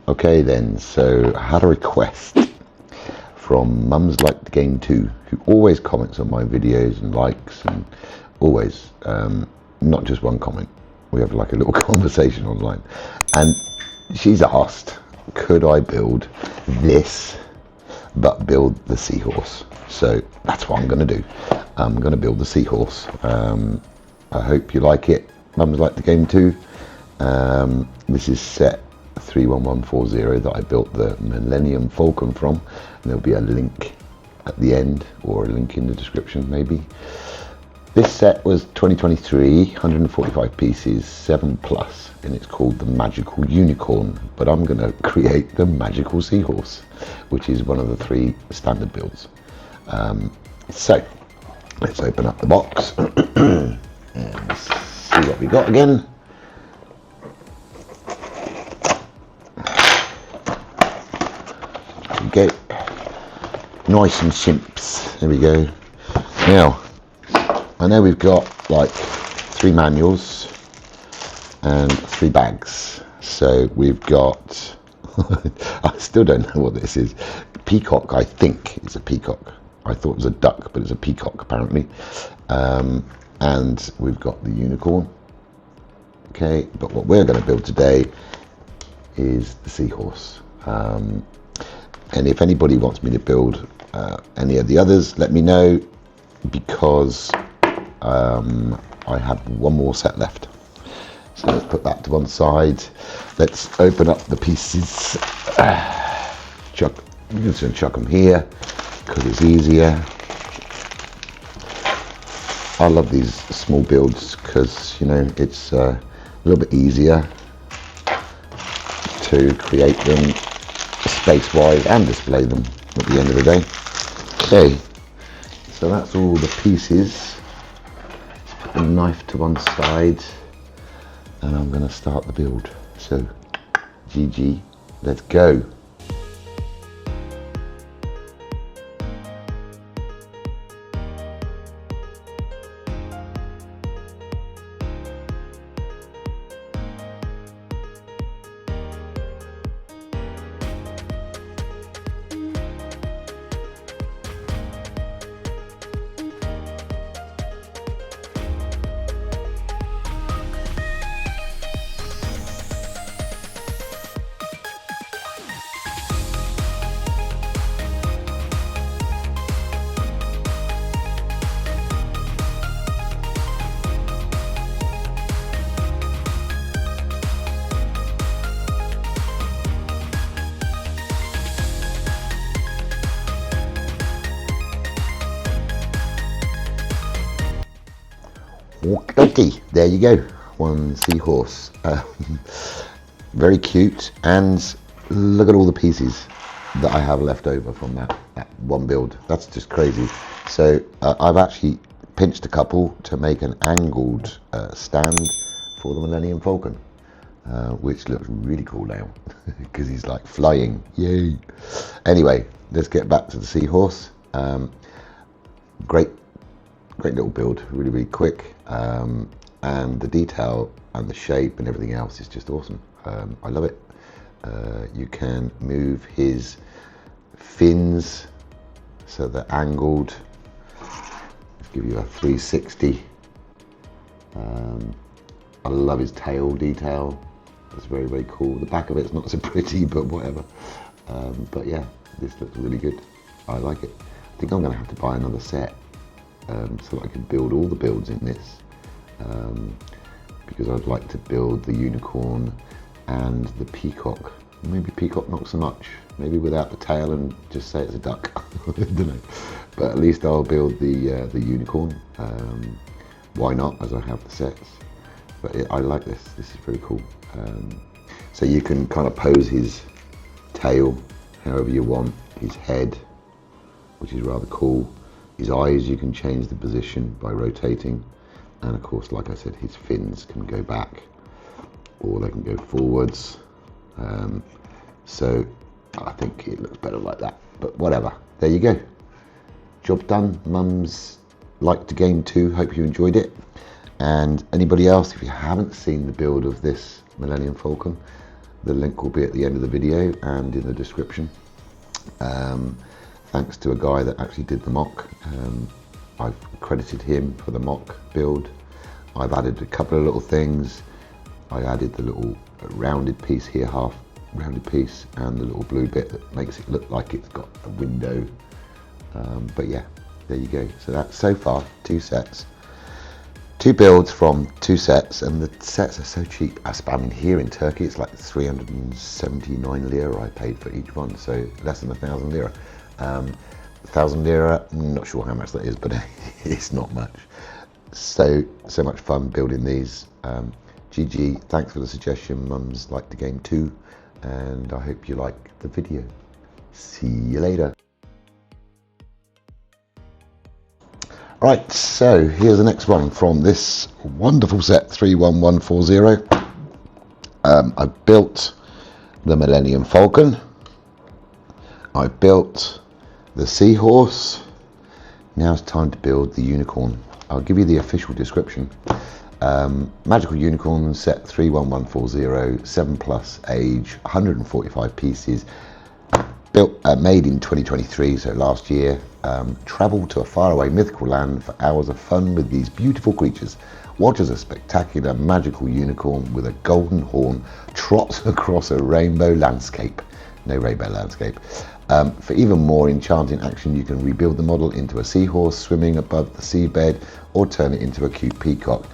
Okay then, so I had a request from Mums Like the Game Too, who always comments on my videos and likes, and always, not just one comment. We have like a little conversation online, and she's asked, could I build this, but build the Seahorse? So that's what I'm going to do. I'm going to build the Seahorse. I hope you like it. Mums Like the Game Too. This is set 31140 that I built the Millennium Falcon from, and there'll be a link at the end, or a link in the description maybe. This set was 2023, 145 pieces, 7+, and it's called the Magical Unicorn, but I'm going to create the Magical Seahorse, which is one of the 3 standard builds. So let's open up the box and see what we got again. Go, nice and simps. There we go. Now I know we've got like 3 manuals and 3 bags, so we've got I still don't know what this is. Peacock, I think it's a peacock. I thought it was a duck, but it's a peacock apparently. And we've got the unicorn. Okay, but what we're going to build today is the Seahorse. And if anybody wants me to build any of the others, let me know, because I have one more set left. So let's put that to one side. Let's open up the pieces. I'm just going to chuck them here because it's easier. I love these small builds because, you know, it's a little bit easier to create them space-wise and display them at the end of the day. Okay, so that's all the pieces. Let's put the knife to one side, and I'm going to start the build. So, GG, let's go. Okay, there you go, one Seahorse. Very cute, and look at all the pieces that I have left over from that one build. That's just crazy. So I've actually pinched a couple to make an angled stand for the Millennium Falcon, which looks really cool now because he's like flying. Yay! Anyway, let's get back to the Seahorse. Great little build, really quick, and the detail and the shape and everything else is just awesome. I love it. You can move his fins so they're angled. Let's give you a 360. I love his tail detail. It's very cool. The back of it's not so pretty, but whatever. But yeah, this looks really good. I like it. I think I'm going to have to buy another set so that I can build all the builds in this, because I'd like to build the unicorn and the peacock. Maybe peacock not so much, maybe without the tail and just say it's a duck. I don't know, but at least I'll build the unicorn. Why not, as I have the sets. But I like this is very cool. So you can kind of pose his tail however you want, his head, which is rather cool. His eyes, you can change the position by rotating, and of course, like I said, his fins can go back or they can go forwards. So I think it looks better like that, but whatever. There you go. Job done. Mums Like the Game Too. Hope you enjoyed it. And anybody else, if you haven't seen the build of this Millennium Falcon, The link will be at the end of the video and in the description. Thanks to a guy that actually did the mock. I've credited him for the mock build. I've added a couple of little things. I added the little rounded piece here, half rounded piece, and the little blue bit that makes it look like it's got a window. But yeah, there you go. So that's so far 2 sets. 2 builds from 2 sets, and the sets are so cheap. I mean, here in Turkey, it's like 379 lira I paid for each one, so less than 1,000 lira. 1,000 lira, I'm not sure how much that is, but it's not much. So much fun building these. GG, thanks for the suggestion. Mums like the game too, and I hope you like the video. See you later. Right, so here's the next one from this wonderful set 31140. I built the Millennium Falcon. I built the Seahorse. Now it's time to build the Unicorn. I'll give you the official description. Magical Unicorn, set 31140, 7+ age, 145 pieces. Built, made in 2023, so last year. Travel to a faraway mythical land for hours of fun with these beautiful creatures. Watch as a spectacular magical unicorn with a golden horn trots across a rainbow landscape. No rainbow landscape. For even more enchanting action, you can rebuild the model into a seahorse swimming above the seabed, or turn it into a cute peacock.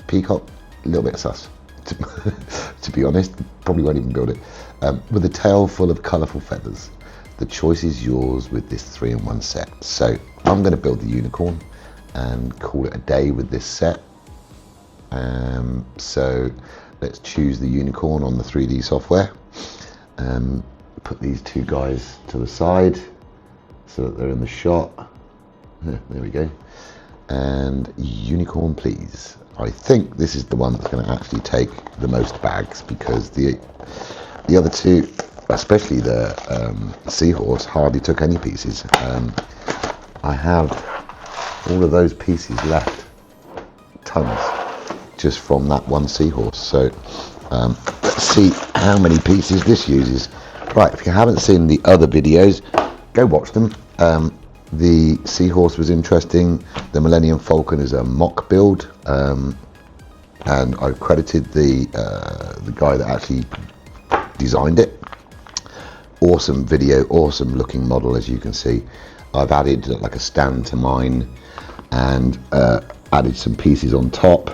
Peacock, a little bit sus, to be honest. Probably won't even build it. With a tail full of colourful feathers. The choice is yours with this 3-in-1 set. So I'm going to build the unicorn and call it a day with this set. So let's choose the unicorn on the 3D software. Put these 2 guys to the side so that they're in the shot. There we go. And unicorn, please. I think this is the one that's going to actually take the most bags, because the other 2, especially the Seahorse, hardly took any pieces. I have all of those pieces left, tons, just from that one Seahorse. So let's see how many pieces this uses. Right, if you haven't seen the other videos, go watch them. The Seahorse was interesting. The Millennium Falcon is a mock build, and I've credited the guy that actually designed it. Awesome video, awesome looking model, as you can see. I've added like a stand to mine, and added some pieces on top,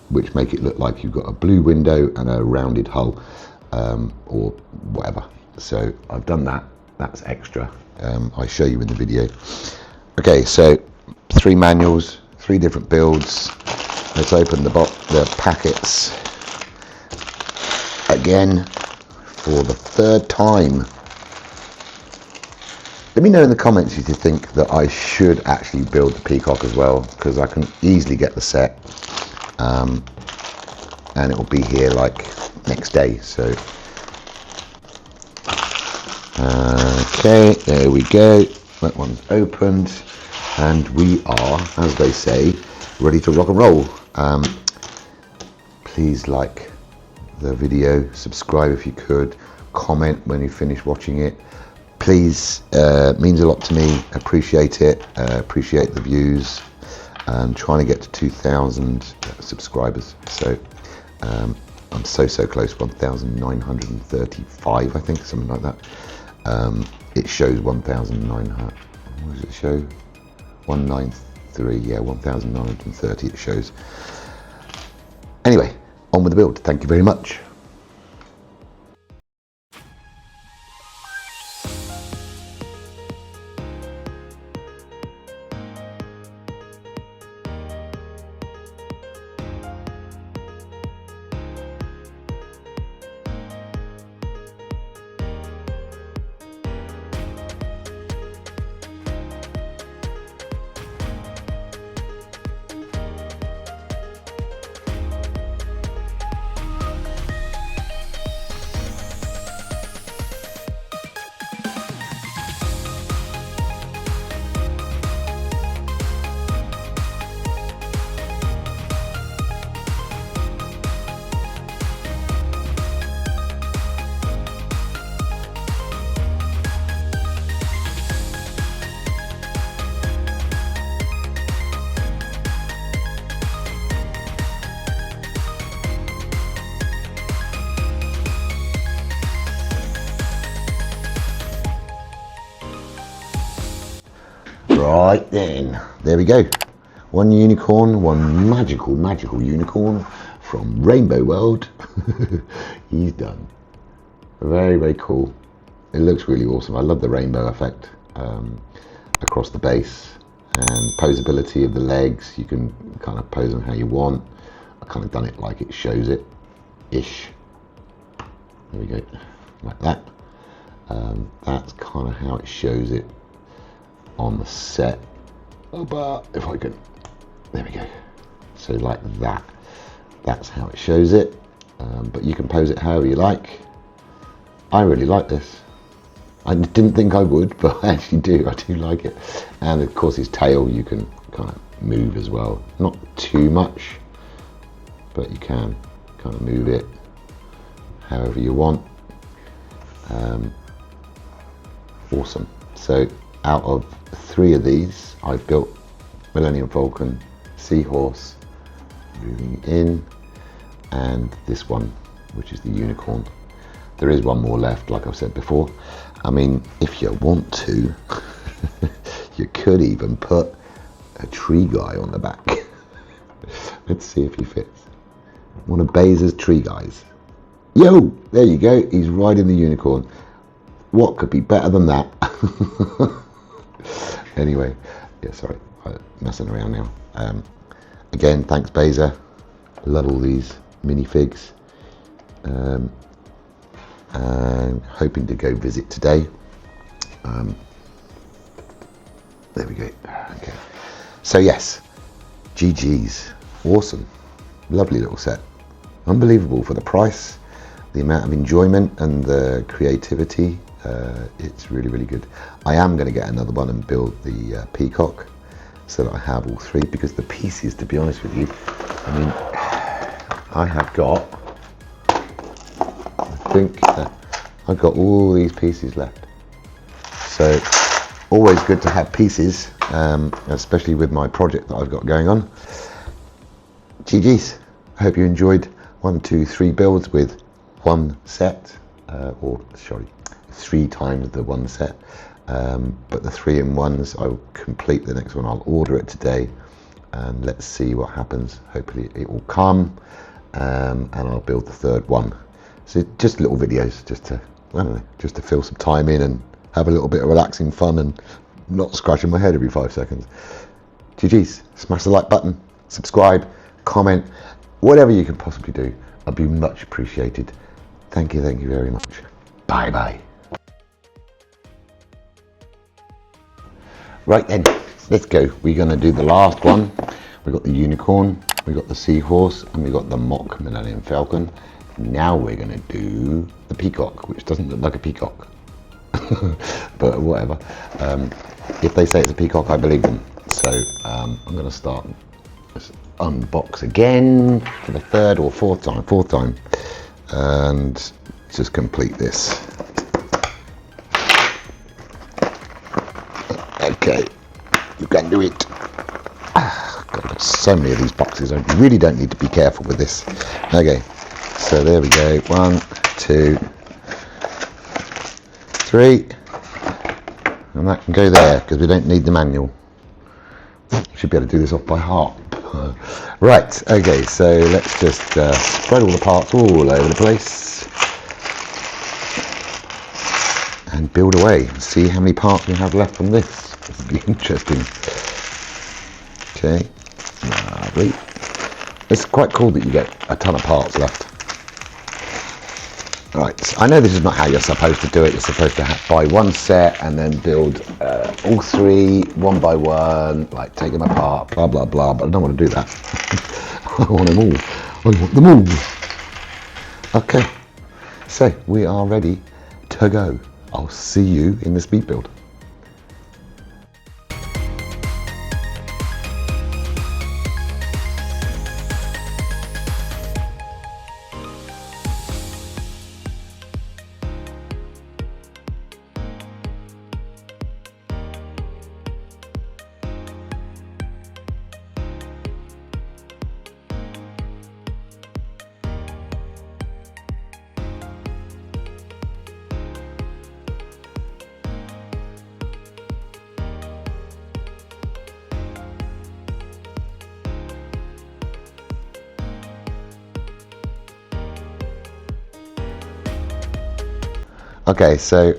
which make it look like you've got a blue window and a rounded hull, or whatever. So I've done that. That's extra. I show you in the video. Okay, so 3 manuals, 3 different builds. Let's open the packets again for the 3rd time. Let me know in the comments if you think that I should actually build the Peacock as well, because I can easily get the set, and it will be here like next day. So okay, there we go. That one's opened, and we are, as they say, ready to rock and roll. Please like the video, subscribe if you could, comment when you finish watching it. Please, means a lot to me. Appreciate it. Appreciate the views. Trying to get to 2,000 subscribers. So I'm so close. 1,935, I think, something like that. It shows 1,900. What does it show? 193. Yeah, 1,930. It shows. Anyway, on with the build. Thank you very much. Right then, there we go. One unicorn, one magical unicorn from Rainbow World. He's done. Very, very cool. It looks really awesome. I love the rainbow effect across the base, and posability of the legs. You can kind of pose them how you want. I kind of done it like it shows it ish. There we go, like that. That's kind of how it shows it on the set. But if I can, there we go. So like that. That's how it shows it. But you can pose it however you like. I really like this. I didn't think I would, but I actually do. I do like it. And of course his tail you can kind of move as well. Not too much, but you can kind of move it however you want. Awesome. So out of 3 of these, I've built Millennium Falcon, Seahorse, moving in, and this one, which is the unicorn. There is one more left, like I've said before. I mean, if you want to, you could even put a tree guy on the back. Let's see if he fits. One of Beza's tree guys. Yo, there you go. He's riding the unicorn. What could be better than that? Anyway, yeah, sorry, I'm messing around now. Again, thanks Beza. Love all these minifigs. And hoping to go visit today. There we go. Okay. So yes, GG's. Awesome. Lovely little set. Unbelievable for the price, the amount of enjoyment and the creativity. It's really, really good. I am going to get another one and build the Peacock so that I have all 3, because the pieces, to be honest with you, I mean, I have got, I think I've got all these pieces left. So always good to have pieces, especially with my project that I've got going on. GG's. I hope you enjoyed 1, 2, 3 builds with one set, or sorry, 3 times the one set. But the 3-in-1s, I'll complete the next one. I'll order it today, and let's see what happens. Hopefully it will come, and I'll build the 3rd one. So just little videos, just to, I don't know, just to fill some time in and have a little bit of relaxing fun and not scratching my head every 5 seconds. GG's. Smash the like button, subscribe, comment, whatever you can possibly do. I'd be much appreciated. Thank you very much. Bye bye. Right then, let's go. We're going to do the last one. We've got the unicorn, we've got the seahorse, and we've got the mock Millennium Falcon. Now we're going to do the peacock, which doesn't look like a peacock. But whatever. If they say it's a peacock, I believe them. So I'm going to start this unbox again for the 3rd or 4th time, and just complete this. Okay, you can do it. God, there's so many of these boxes. I really don't need to be careful with this. Okay, so there we go. 1, 2, 3, and that can go there because we don't need the manual. Should be able to do this off by heart. Right, okay, so let's just spread all the parts all over the place and build away and see how many parts we have left from this. This will be interesting. Okay, lovely. It's quite cool that you get a ton of parts left. Right, so I know this is not how you're supposed to do it. You're supposed to buy one set and then build all 3 one by one, like take them apart, blah blah blah, but I don't want to do that. I want them all. I want them all. Okay, so we are ready to go. I'll see you in the speed build. Okay, so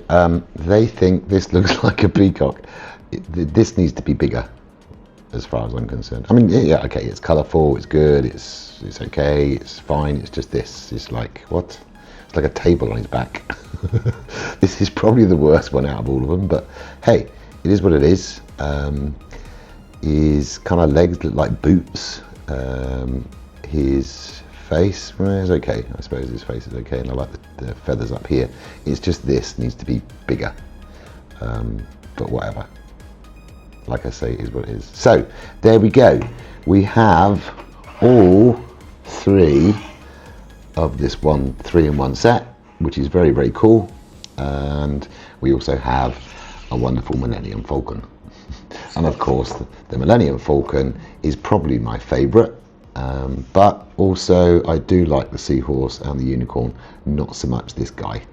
they think this looks like a peacock. This needs to be bigger, as far as I'm concerned. I mean, yeah, okay, it's colourful, it's good, it's okay, it's fine. It's just this. It's like, what? It's like a table on his back. This is probably the worst one out of all of them, but hey, it is what it is. His kind of legs look like boots. His face is okay. I suppose his face is okay, and I like the feathers up here. It's just this needs to be bigger, but whatever. Like I say, it is what it is. So there we go. We have all three of this 3-in-1 set, which is very, very cool. And we also have a wonderful Millennium Falcon. And of course, the Millennium Falcon is probably my favorite. But also I do like the Seahorse and the Unicorn, not so much this guy.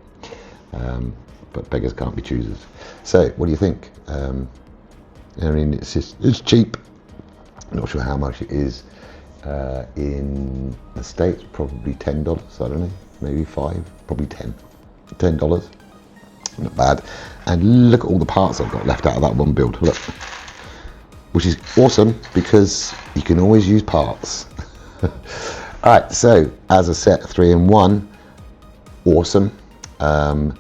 But beggars can't be choosers. So what do you think? I mean, it's cheap. I'm not sure how much it is in the States. Probably $10. I don't know, maybe $5, probably $10. Not bad. And look at all the parts I've got left out of that one build. Look, which is awesome because you can always use parts. All right, so as a set, 3-in-1, awesome. 9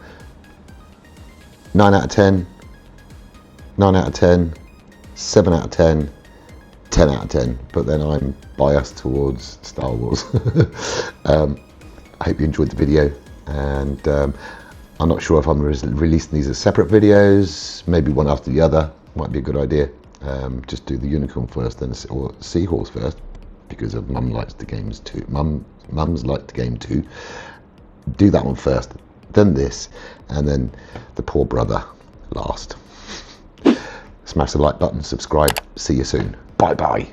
out of 10, 9 out of 10, 7 out of 10, 10 out of 10, but then I'm biased towards Star Wars. I hope you enjoyed the video, and I'm not sure if I'm releasing these as separate videos, maybe one after the other, might be a good idea. Just do the Unicorn first, then or Seahorse first, because of Mum likes the games too. Mum's like the game too. Do that one first, then this, and then the poor brother last. Smash the like button, subscribe, see you soon. Bye bye.